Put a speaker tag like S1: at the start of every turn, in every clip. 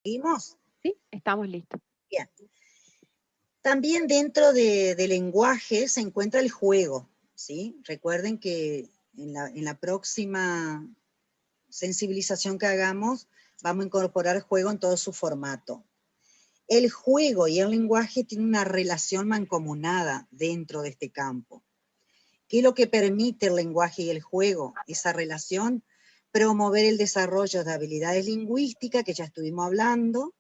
S1: ¿Seguimos?
S2: Sí, estamos listos.
S1: Bien. También dentro de lenguaje se encuentra el juego, ¿sí? Recuerden que en la próxima sensibilización que hagamos vamos a incorporar el juego en todo su formato. El juego y el lenguaje tienen una relación mancomunada dentro de este campo. ¿Qué es lo que permite el lenguaje y el juego? Esa relación, promover el desarrollo de habilidades lingüísticas, que ya estuvimos hablando,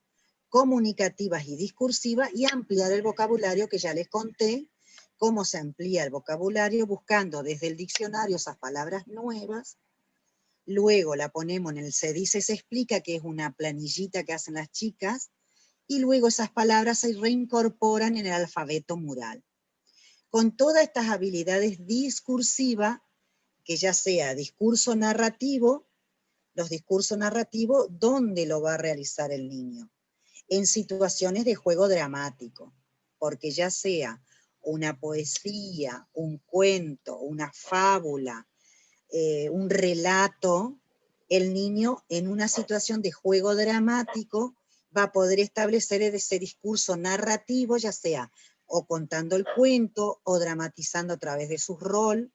S1: comunicativas y discursivas, y ampliar el vocabulario, que ya les conté, cómo se amplía el vocabulario buscando desde el diccionario esas palabras nuevas. Luego la ponemos en el se dice, se explica, que es una planillita que hacen las chicas, y luego esas palabras se reincorporan en el alfabeto mural. Con todas estas habilidades discursivas, que ya sea discurso narrativo, los discursos narrativos, ¿dónde lo va a realizar el niño? En situaciones de juego dramático, porque ya sea una poesía, un cuento, una fábula, un relato, el niño en una situación de juego dramático va a poder establecer ese discurso narrativo, ya sea o contando el cuento o dramatizando a través de su rol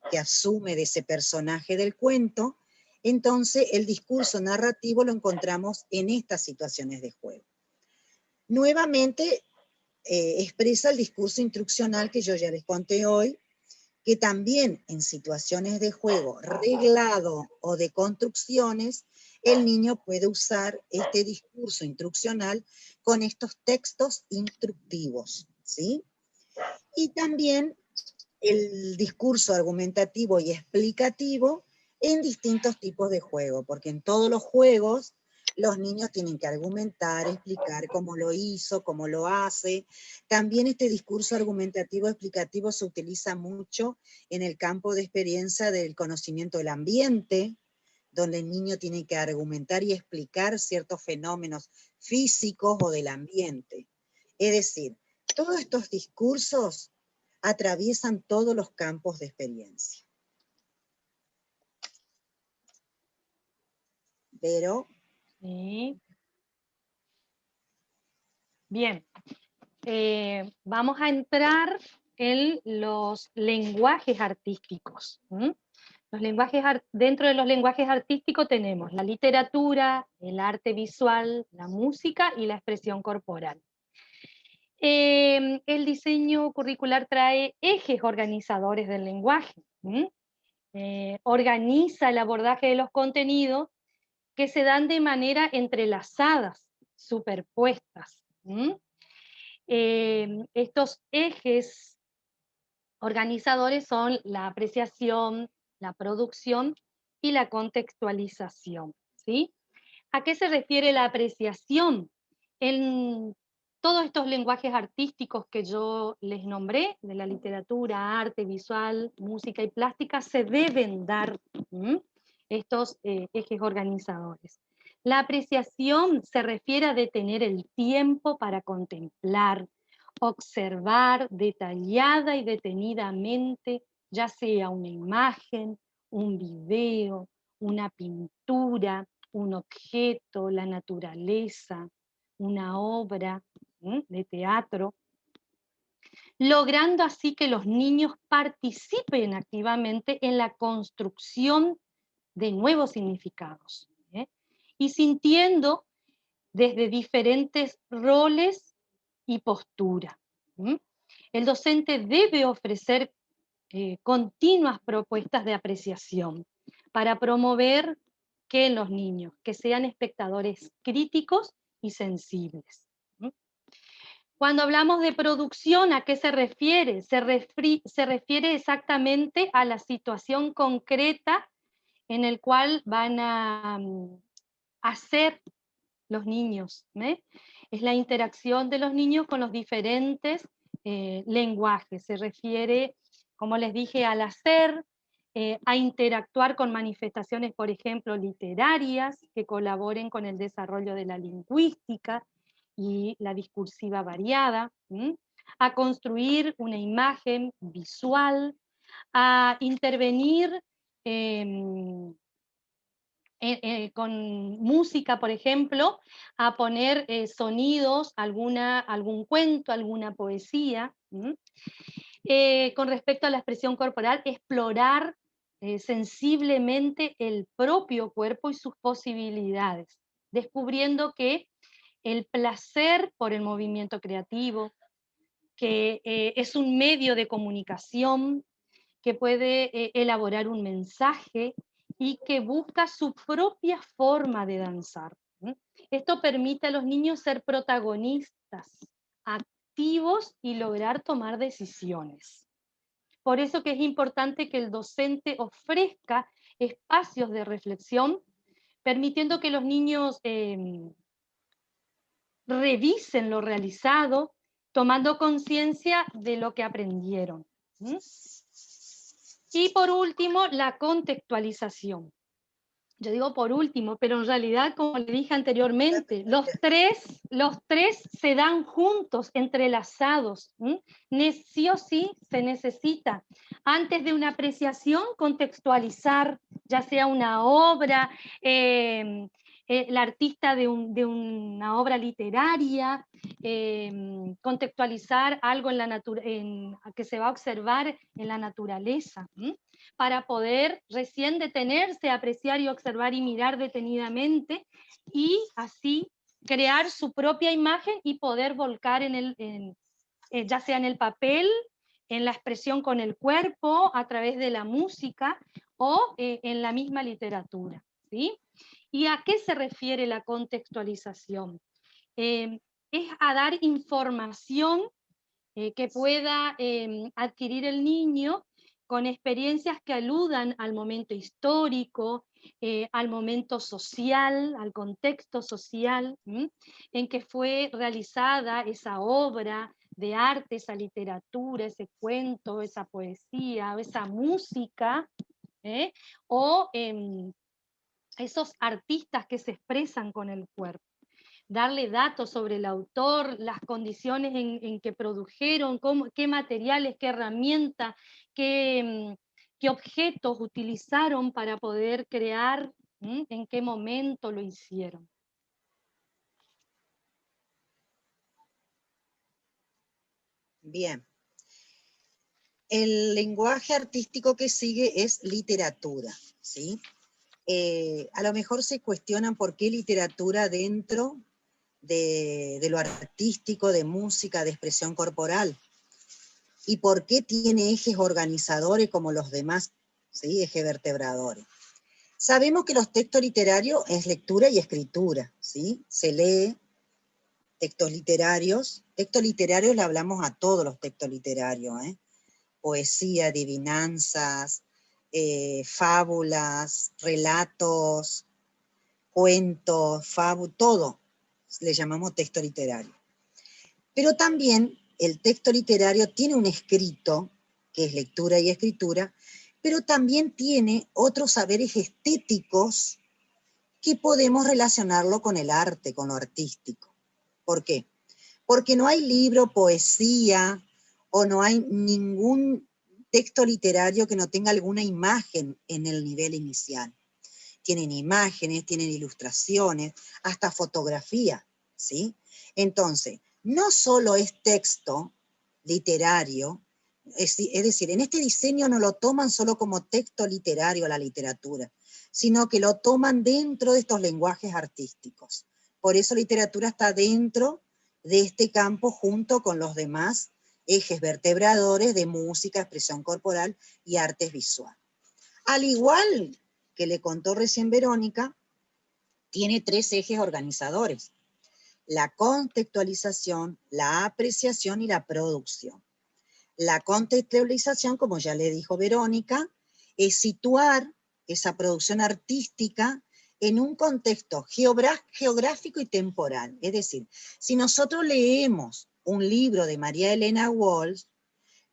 S1: que asume de ese personaje del cuento. Entonces el discurso narrativo lo encontramos en estas situaciones de juego. Nuevamente expresa el discurso instruccional que yo ya les conté hoy, que también en situaciones de juego reglado o de construcciones, el niño puede usar este discurso instruccional con estos textos instructivos, ¿sí? Y también el discurso argumentativo y explicativo en distintos tipos de juego, porque en todos los juegos los niños tienen que argumentar, explicar cómo lo hizo, cómo lo hace. También este discurso argumentativo explicativo se utiliza mucho en el campo de experiencia del conocimiento del ambiente, donde el niño tiene que argumentar y explicar ciertos fenómenos físicos o del ambiente. Es decir, todos estos discursos atraviesan todos los campos de experiencia. Pero...
S2: Sí. Bien, vamos a entrar en los lenguajes artísticos. Dentro de los lenguajes artísticos tenemos la literatura, el arte visual, la música y la expresión corporal. El diseño curricular trae ejes organizadores del lenguaje. Organiza el abordaje de los contenidos que se dan de manera entrelazadas, superpuestas. Estos ejes organizadores son la apreciación, la producción y la contextualización, ¿sí? ¿A qué se refiere la apreciación? En todos estos lenguajes artísticos que yo les nombré, de la literatura, arte, visual, música y plástica, se deben dar estos ejes organizadores. La apreciación se refiere a detener el tiempo para contemplar, observar detallada y detenidamente, ya sea una imagen, un video, una pintura, un objeto, la naturaleza, una obra de teatro, logrando así que los niños participen activamente en la construcción de nuevos significados, y sintiendo desde diferentes roles y postura. El docente debe ofrecer continuas propuestas de apreciación para promover que los niños que sean espectadores críticos y sensibles. Cuando hablamos de producción, ¿a qué se refiere? Se refiere exactamente a la situación concreta en el cual van a hacer los niños. Es la interacción de los niños con los diferentes lenguajes. Se refiere, como les dije, al hacer, a interactuar con manifestaciones, por ejemplo, literarias, que colaboren con el desarrollo de la lingüística y la discursiva variada, a construir una imagen visual, a intervenir con música, por ejemplo, a poner sonidos, algún cuento, alguna poesía. Con respecto a la expresión corporal, explorar sensiblemente el propio cuerpo y sus posibilidades, descubriendo que el placer por el movimiento creativo, que es un medio de comunicación, que puede elaborar un mensaje y que busca su propia forma de danzar. Esto permite a los niños ser protagonistas, activos y lograr tomar decisiones. Por eso que es importante que el docente ofrezca espacios de reflexión, permitiendo que los niños revisen lo realizado, tomando conciencia de lo que aprendieron. Y por último, la contextualización. Yo digo por último, pero en realidad, como le dije anteriormente, los tres se dan juntos, entrelazados. Sí o sí se necesita, antes de una apreciación, contextualizar, ya sea una obra, el artista de una obra literaria, contextualizar algo que se va a observar en la naturaleza, para poder recién detenerse, apreciar y observar y mirar detenidamente, y así crear su propia imagen y poder volcar ya sea en el papel, en la expresión con el cuerpo, a través de la música o en la misma literatura, ¿sí? ¿Y a qué se refiere la contextualización? Es a dar información que pueda adquirir el niño con experiencias que aludan al momento histórico, al momento social, al contexto social en que fue realizada esa obra de arte, esa literatura, ese cuento, esa poesía, esa música, o esos artistas que se expresan con el cuerpo. Darle datos sobre el autor, las condiciones en que produjeron, qué materiales, qué herramientas, qué objetos utilizaron para poder crear, en qué momento lo hicieron.
S1: Bien. El lenguaje artístico que sigue es literatura, ¿sí? A lo mejor se cuestionan por qué literatura dentro de lo artístico, de música, de expresión corporal, y por qué tiene ejes organizadores como los demás, ¿sí? Ejes vertebradores. Sabemos que los textos literarios es lectura y escritura, ¿sí? Se lee textos literarios le hablamos a todos los textos literarios, poesía, adivinanzas, fábulas, relatos, cuentos, todo le llamamos texto literario. Pero también el texto literario tiene un escrito, que es lectura y escritura, pero también tiene otros saberes estéticos que podemos relacionarlo con el arte, con lo artístico. ¿Por qué? Porque no hay libro, poesía, o no hay ningún texto literario que no tenga alguna imagen en el nivel inicial. Tienen imágenes, tienen ilustraciones, hasta fotografía, ¿sí? Entonces, no solo es texto literario, es decir, en este diseño no lo toman solo como texto literario la literatura, sino que lo toman dentro de estos lenguajes artísticos. Por eso literatura está dentro de este campo junto con los demás ejes vertebradores de música, expresión corporal y artes visual. Al igual que le contó recién Verónica, tiene 3 ejes organizadores: la contextualización, la apreciación y la producción. La contextualización, como ya le dijo Verónica, es situar esa producción artística en un contexto geográfico y temporal. Es decir, si nosotros leemos un libro de María Elena Walsh,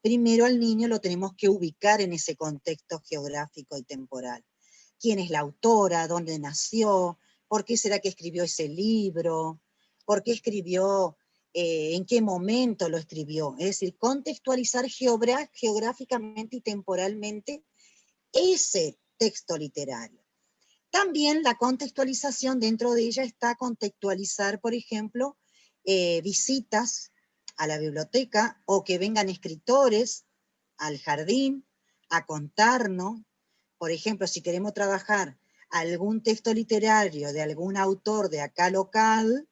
S1: primero al niño lo tenemos que ubicar en ese contexto geográfico y temporal. ¿Quién es la autora? ¿Dónde nació? ¿Por qué será que escribió ese libro? ¿Por qué escribió? ¿En qué momento lo escribió? Es decir, contextualizar geográficamente y temporalmente ese texto literario. También la contextualización, dentro de ella está contextualizar, por ejemplo, visitas a la biblioteca o que vengan escritores al jardín a contarnos. Por ejemplo, si queremos trabajar algún texto literario de algún autor de acá local,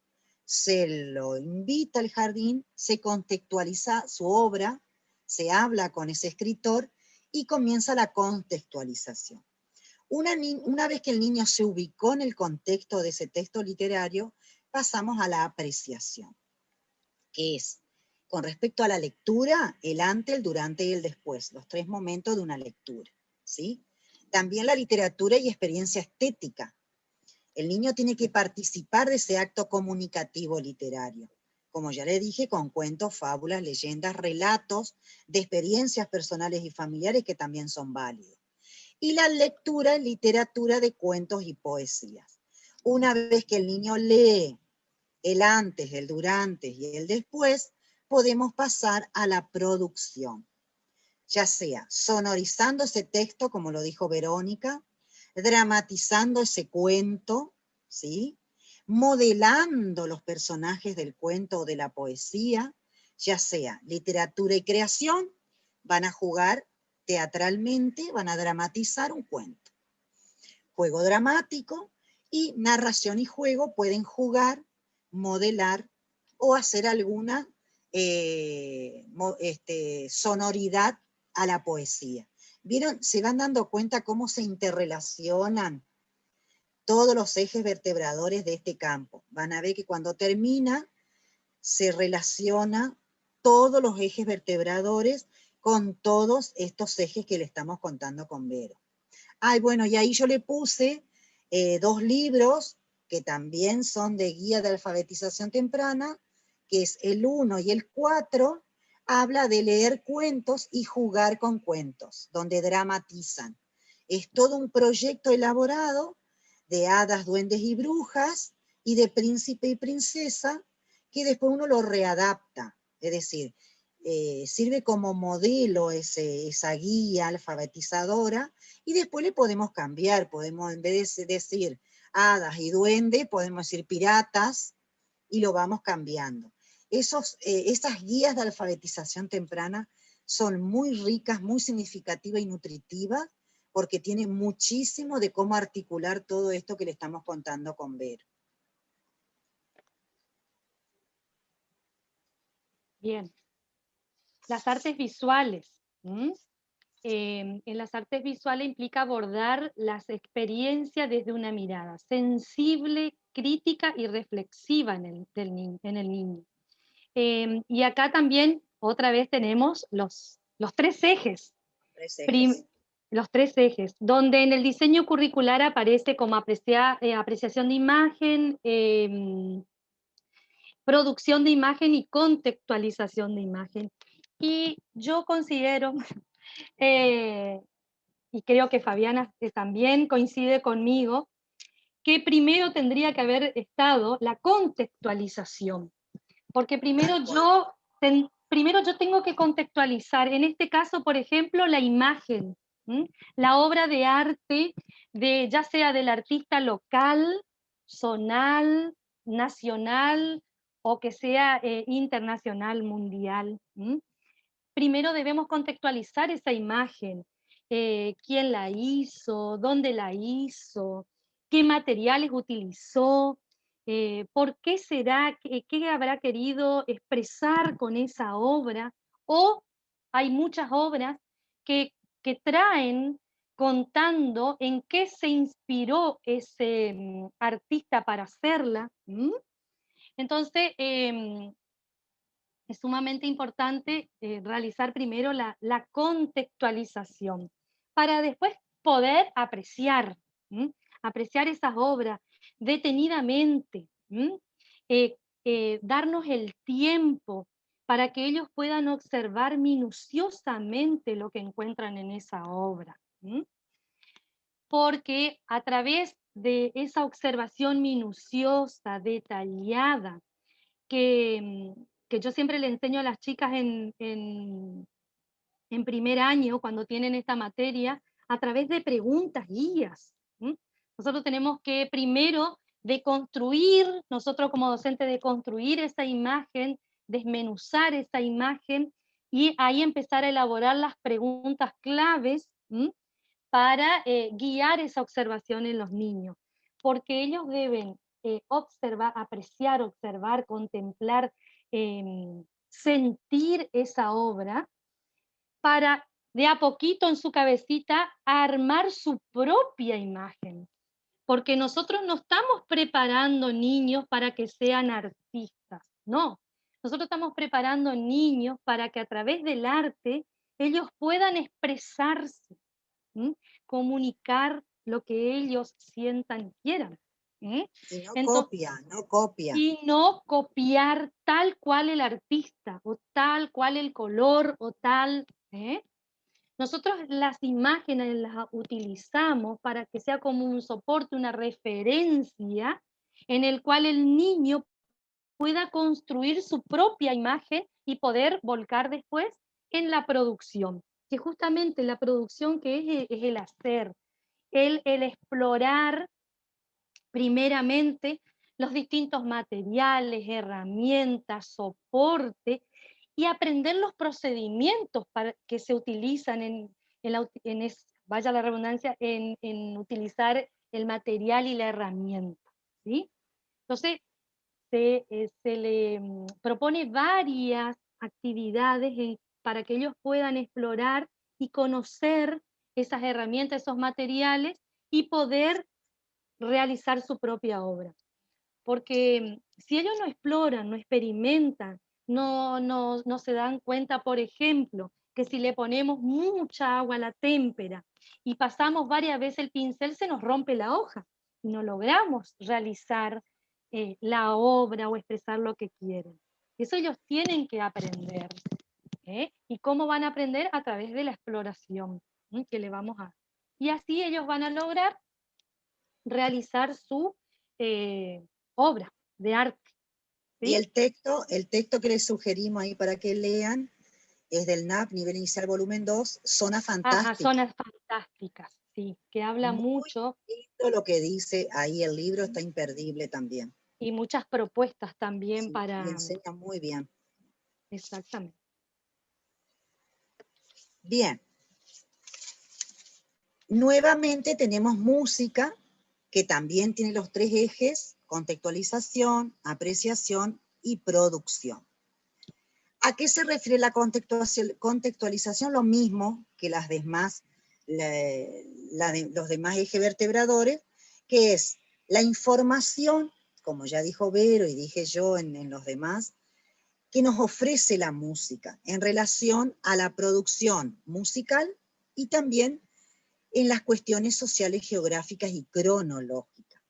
S1: se lo invita al jardín, se contextualiza su obra, se habla con ese escritor y comienza la contextualización. Una vez que el niño se ubicó en el contexto de ese texto literario, pasamos a la apreciación, que es, con respecto a la lectura, el antes, el durante y el después, los 3 momentos de una lectura, ¿sí? También la literatura y experiencia estética. El niño tiene que participar de ese acto comunicativo literario. Como ya le dije, con cuentos, fábulas, leyendas, relatos de experiencias personales y familiares que también son válidos. Y la lectura, literatura de cuentos y poesías. Una vez que el niño lee el antes, el durante y el después, podemos pasar a la producción, ya sea sonorizando ese texto, como lo dijo Verónica, dramatizando ese cuento, ¿sí? Modelando los personajes del cuento o de la poesía, ya sea literatura y creación, van a jugar teatralmente, van a dramatizar un cuento. Juego dramático y narración y juego pueden jugar, modelar o hacer alguna sonoridad a la poesía. ¿Vieron? Se van dando cuenta cómo se interrelacionan todos los ejes vertebradores de este campo. Van a ver que cuando termina, se relaciona todos los ejes vertebradores con todos estos ejes que le estamos contando con Vero. Ay, bueno, y ahí yo le puse 2 libros que también son de guía de alfabetización temprana, que es el 1 y el 4, habla de leer cuentos y jugar con cuentos, donde dramatizan. Es todo un proyecto elaborado de hadas, duendes y brujas, y de príncipe y princesa, que después uno lo readapta, es decir, sirve como modelo esa guía alfabetizadora, y después le podemos cambiar, podemos en vez de decir hadas y duendes, podemos decir piratas, y lo vamos cambiando. Esas guías de alfabetización temprana son muy ricas, muy significativas y nutritivas, porque tienen muchísimo de cómo articular todo esto que le estamos contando con Vero.
S2: Bien. Las artes visuales. En las artes visuales implica abordar las experiencias desde una mirada sensible, crítica y reflexiva en el niño. Y acá también, otra vez, tenemos los 3 ejes. Los 3 ejes, donde en el diseño curricular aparece como apreciación de imagen, producción de imagen y contextualización de imagen. Y yo considero, y creo que Fabiana también coincide conmigo, que primero tendría que haber estado la contextualización, porque primero yo tengo que contextualizar, en este caso, por ejemplo, la imagen, la obra de arte, ya sea del artista local, zonal, nacional, o que sea internacional, mundial. Primero debemos contextualizar esa imagen, quién la hizo, dónde la hizo, qué materiales utilizó, por qué será, qué habrá querido expresar con esa obra, o hay muchas obras que traen contando en qué se inspiró ese artista para hacerla. Entonces, es sumamente importante realizar primero la contextualización para después poder apreciar, apreciar esas obras detenidamente, darnos el tiempo para que ellos puedan observar minuciosamente lo que encuentran en esa obra. Porque a través de esa observación minuciosa, detallada, que yo siempre le enseño a las chicas en primer año, cuando tienen esta materia, a través de preguntas guías. Nosotros tenemos que primero deconstruir, nosotros como docentes deconstruir esa imagen, desmenuzar esa imagen y ahí empezar a elaborar las preguntas claves, ¿m? Para guiar esa observación en los niños, porque ellos deben observar, apreciar, observar, contemplar, sentir esa obra para de a poquito en su cabecita armar su propia imagen, porque nosotros no estamos preparando niños para que sean artistas, no. Nosotros estamos preparando niños para que a través del arte ellos puedan expresarse, ¿m? Comunicar lo que ellos sientan y quieran. ¿M?
S1: Y no
S2: Entonces,
S1: copia, no copia.
S2: y no copiar tal cual el artista, o tal cual el color, o tal. Nosotros las imágenes las utilizamos para que sea como un soporte, una referencia en el cual el niño pueda construir su propia imagen y poder volcar después en la producción, que justamente la producción que es el hacer, el explorar primeramente los distintos materiales, herramientas, soporte, y aprender los procedimientos que se utilizan vaya la redundancia, en utilizar el material y la herramienta, ¿sí? Entonces, se le propone varias actividades para que ellos puedan explorar y conocer esas herramientas, esos materiales y poder realizar su propia obra. Porque si ellos no exploran, no experimentan, no se dan cuenta, por ejemplo, que si le ponemos mucha agua a la témpera y pasamos varias veces el pincel, se nos rompe la hoja y no logramos realizar la obra o expresar lo que quieren. Eso ellos tienen que aprender. ¿Y cómo van a aprender? A través de la exploración, que le vamos a... Y así ellos van a lograr realizar su obra de arte,
S1: Y
S2: ¿sí?
S1: el texto que les sugerimos ahí para que lean es del NAP, nivel inicial volumen 2, Zona
S2: Ajá,
S1: Fantástica.
S2: zonas fantásticas, sí, que habla
S1: Muy
S2: mucho
S1: lindo lo que dice ahí, el libro está imperdible también.
S2: y muchas propuestas también
S1: Sí, y
S2: para,
S1: enseña muy bien.
S2: exactamente.
S1: Bien, nuevamente tenemos música, que también tiene los tres ejes: contextualización, apreciación y producción. ¿A qué se refiere la contextualización? Lo mismo que las demás, los demás ejes vertebradores, que es la información, como ya dijo Vero y dije yo en los demás, que nos ofrece la música en relación a la producción musical y también en las cuestiones sociales, geográficas y cronológicas.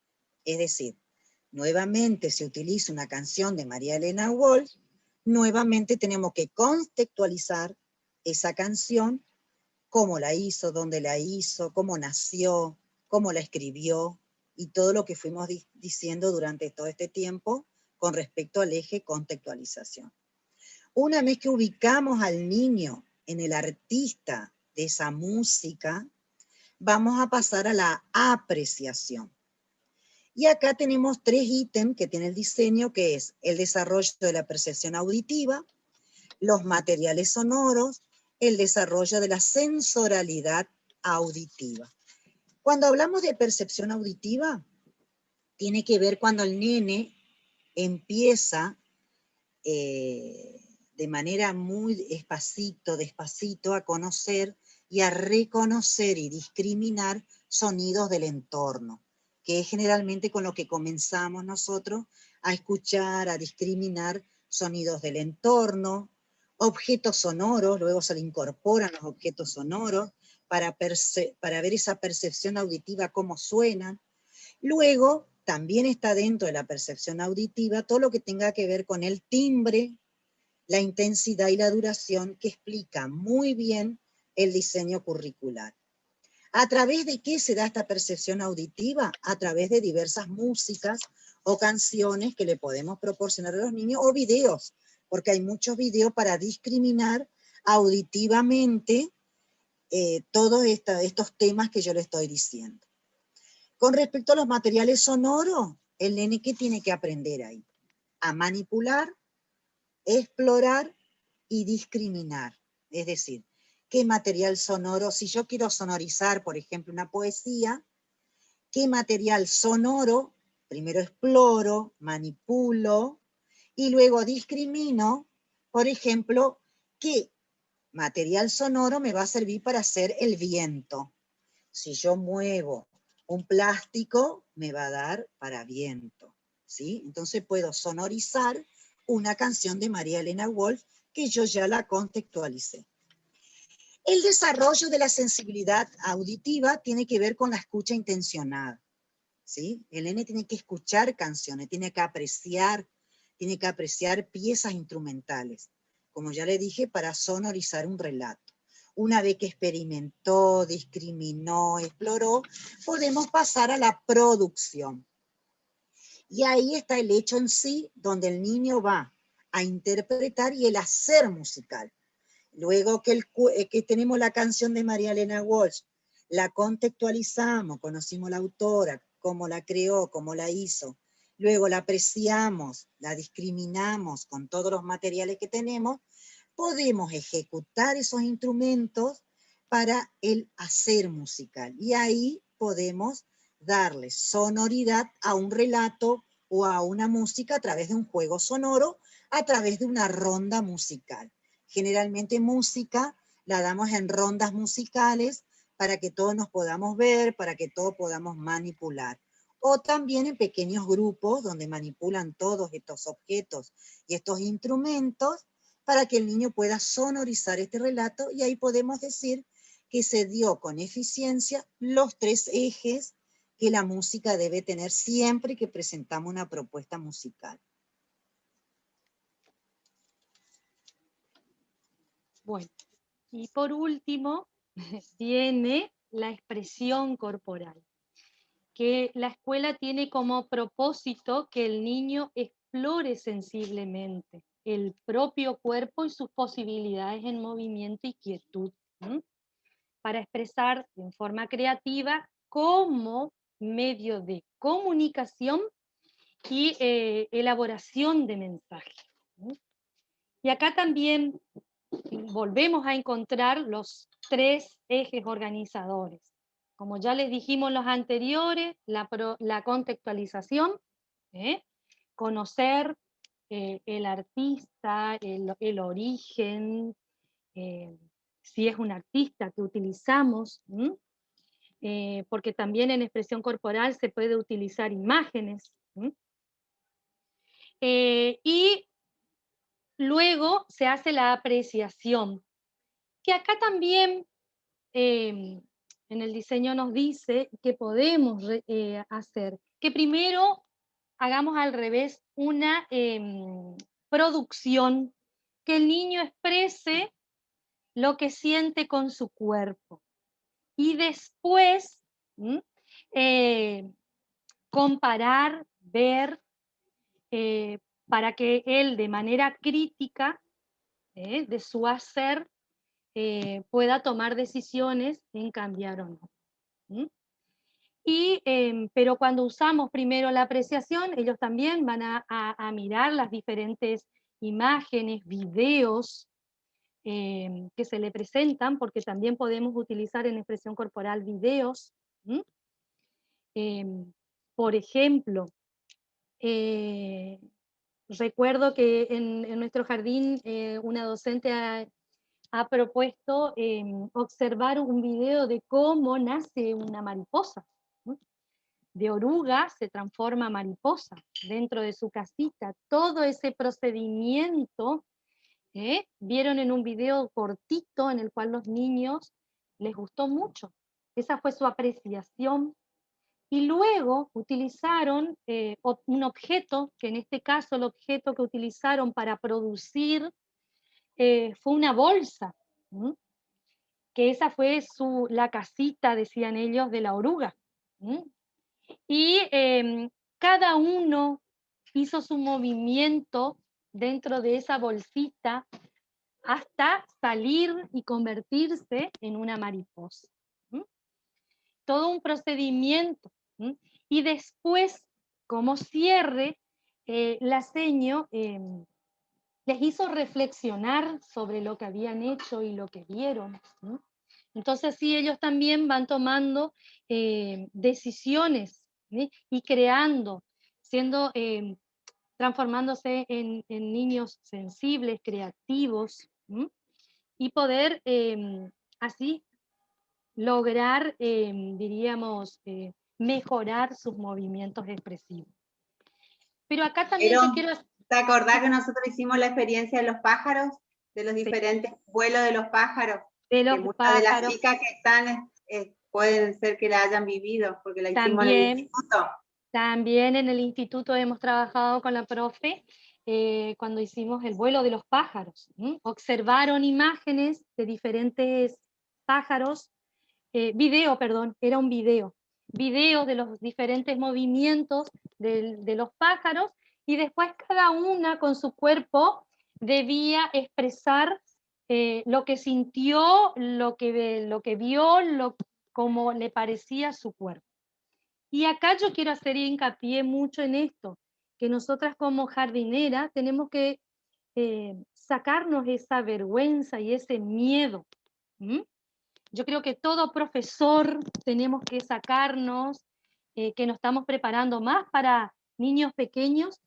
S1: Es decir, nuevamente se utiliza una canción de María Elena Walsh, nuevamente tenemos que contextualizar esa canción, cómo la hizo, dónde la hizo, cómo nació, cómo la escribió, y todo lo que fuimos diciendo durante todo este tiempo con respecto al eje contextualización. Una vez que ubicamos al niño en el artista de esa música, vamos a pasar a la apreciación. Y acá tenemos tres ítems que tiene el diseño, que es el desarrollo de la percepción auditiva, los materiales sonoros, el desarrollo de la sensorialidad auditiva. Cuando hablamos de percepción auditiva, tiene que ver cuando el nene empieza de manera muy despacito, a conocer y a reconocer y discriminar sonidos del entorno, que es generalmente con lo que comenzamos nosotros a escuchar, a discriminar sonidos del entorno, objetos sonoros, luego se le incorporan los objetos sonoros para ver esa percepción auditiva, cómo suenan. Luego, también está dentro de la percepción auditiva todo lo que tenga que ver con el timbre, la intensidad y la duración, que explica muy bien el diseño curricular. ¿A través de qué se da esta percepción auditiva? A través de diversas músicas o canciones que le podemos proporcionar a los niños, o videos, porque hay muchos videos para discriminar auditivamente todos estos temas que yo le estoy diciendo. Con respecto a los materiales sonoros, el nene, ¿qué tiene que aprender ahí? A manipular, explorar y discriminar. Es decir, qué material sonoro, si yo quiero sonorizar, por ejemplo, una poesía, qué material sonoro, primero exploro, manipulo, y luego discrimino, por ejemplo, qué material sonoro me va a servir para hacer el viento. Si yo muevo un plástico, me va a dar para viento, ¿sí? Entonces puedo sonorizar una canción de María Elena Walsh que yo ya la contextualicé. El desarrollo de la sensibilidad auditiva tiene que ver con la escucha intencionada, ¿sí? El nene tiene que escuchar canciones, tiene que apreciar piezas instrumentales, como ya le dije, para sonorizar un relato. Una vez que experimentó, discriminó, exploró, podemos pasar a la producción. Y ahí está el hecho en sí, donde el niño va a interpretar y el hacer musical. Luego que tenemos la canción de María Elena Walsh, la contextualizamos, conocimos la autora, cómo la creó, cómo la hizo, luego la apreciamos, la discriminamos con todos los materiales que tenemos, podemos ejecutar esos instrumentos para el hacer musical. Y ahí podemos darle sonoridad a un relato o a una música a través de un juego sonoro, a través de una ronda musical. Generalmente música la damos en rondas musicales para que todos nos podamos ver, para que todos podamos manipular. O también en pequeños grupos donde manipulan todos estos objetos y estos instrumentos para que el niño pueda sonorizar este relato, y ahí podemos decir que se dio con eficiencia los 3 ejes que la música debe tener siempre que presentamos una propuesta musical.
S2: Bueno, y por último viene la expresión corporal, que la escuela tiene como propósito que el niño explore sensiblemente el propio cuerpo y sus posibilidades en movimiento y quietud, para expresar en forma creativa como medio de comunicación y elaboración de mensajes. Y acá también volvemos a encontrar los 3 ejes organizadores. Como ya les dijimos los anteriores, la contextualización, conocer el artista, el origen, si es un artista que utilizamos, porque también en expresión corporal se puede utilizar imágenes. Y luego se hace la apreciación, que acá también en el diseño nos dice que podemos hacer, que primero hagamos al revés una producción, que el niño exprese lo que siente con su cuerpo. Y después comparar, ver, para que él de manera crítica de su hacer pueda tomar decisiones en cambiar o no. Pero cuando usamos primero la apreciación, ellos también van a mirar las diferentes imágenes, videos que se le presentan, porque también podemos utilizar en expresión corporal videos. Por ejemplo, recuerdo que en nuestro jardín una docente ha propuesto observar un video de cómo nace una mariposa. De oruga se transforma mariposa dentro de su casita. Todo ese procedimiento vieron en un video cortito en el cual los niños les gustó mucho. Esa fue su apreciación. Y luego utilizaron un objeto, que en este caso el objeto que utilizaron para producir fue una bolsa, que esa fue la casita, decían ellos, de la oruga. Y cada uno hizo su movimiento dentro de esa bolsita hasta salir y convertirse en una mariposa. Todo un procedimiento. ¿m? Y después, como cierre, la seño les hizo reflexionar sobre lo que habían hecho y lo que vieron, ¿no? Entonces, sí, ellos también van tomando decisiones, ¿sí? Y creando, siendo, transformándose en niños sensibles, creativos, ¿m? Y poder así lograr, diríamos, mejorar sus movimientos expresivos. Pero acá también
S3: Pero,
S2: te quiero...
S3: ¿te acordás que nosotros hicimos la experiencia de los pájaros? De los
S2: Sí,
S3: diferentes vuelos de los pájaros.
S2: de
S3: Que
S2: los
S3: muchas de las
S2: pájaros
S3: chicas que están pueden ser que la hayan vivido, porque la hicimos en el
S2: también.
S3: instituto.
S2: También en el instituto hemos trabajado con la profe cuando hicimos el vuelo de los pájaros. Observaron imágenes de diferentes pájaros, perdón, era un video de los diferentes movimientos de los pájaros, y después cada una con su cuerpo debía expresar lo que sintió, lo que vio, como le parecía su cuerpo. Y acá yo quiero hacer hincapié mucho en esto, que nosotras como jardineras tenemos que sacarnos esa vergüenza y ese miedo. ¿M? Yo creo que todo profesor tenemos que sacarnos, que nos estamos preparando más para niños pequeños,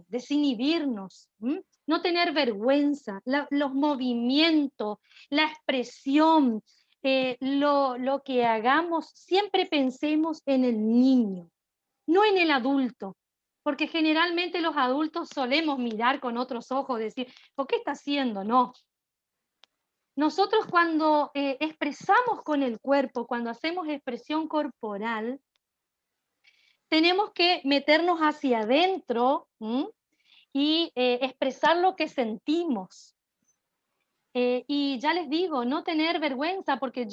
S2: desinhibirnos, ¿m? No tener vergüenza, los movimientos, la expresión, lo que hagamos, siempre pensemos en el niño, no en el adulto, porque generalmente los adultos solemos mirar con otros ojos, decir, ¿por qué está haciendo? No. Nosotros cuando expresamos con el cuerpo, cuando hacemos expresión corporal, tenemos que meternos hacia adentro, ¿m? Y expresar lo que sentimos. Y ya les digo, no tener vergüenza, porque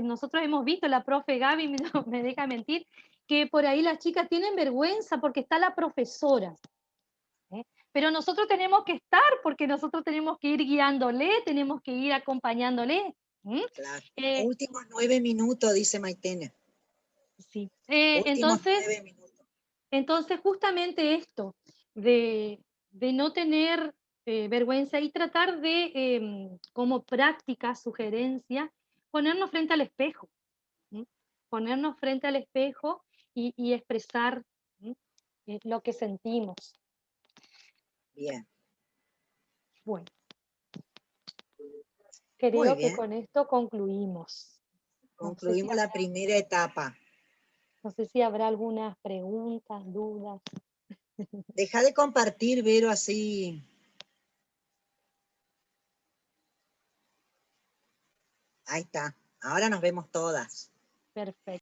S2: nosotros hemos visto, la profe Gaby no me deja mentir, que por ahí las chicas tienen vergüenza porque está la profesora. Pero nosotros tenemos que estar, porque nosotros tenemos que ir guiándole, tenemos que ir acompañándole.
S1: Claro.
S2: Eh,
S1: Últimos 9 minutos, dice Maitena.
S2: sí.
S1: Últimos 9 minutos.
S2: Entonces, justamente esto, de no tener vergüenza y tratar de, como práctica, sugerencia, ponernos frente al espejo. ¿M? Ponernos frente al espejo y expresar lo que sentimos.
S1: Bien.
S2: Bueno,
S1: Muy
S2: creo que
S1: bien.
S2: con esto concluimos.
S1: Concluimos la primera etapa.
S2: No sé si habrá algunas preguntas, dudas.
S1: Deja de compartir, Vero, así. Ahí está. Ahora nos vemos todas.
S2: Perfecto.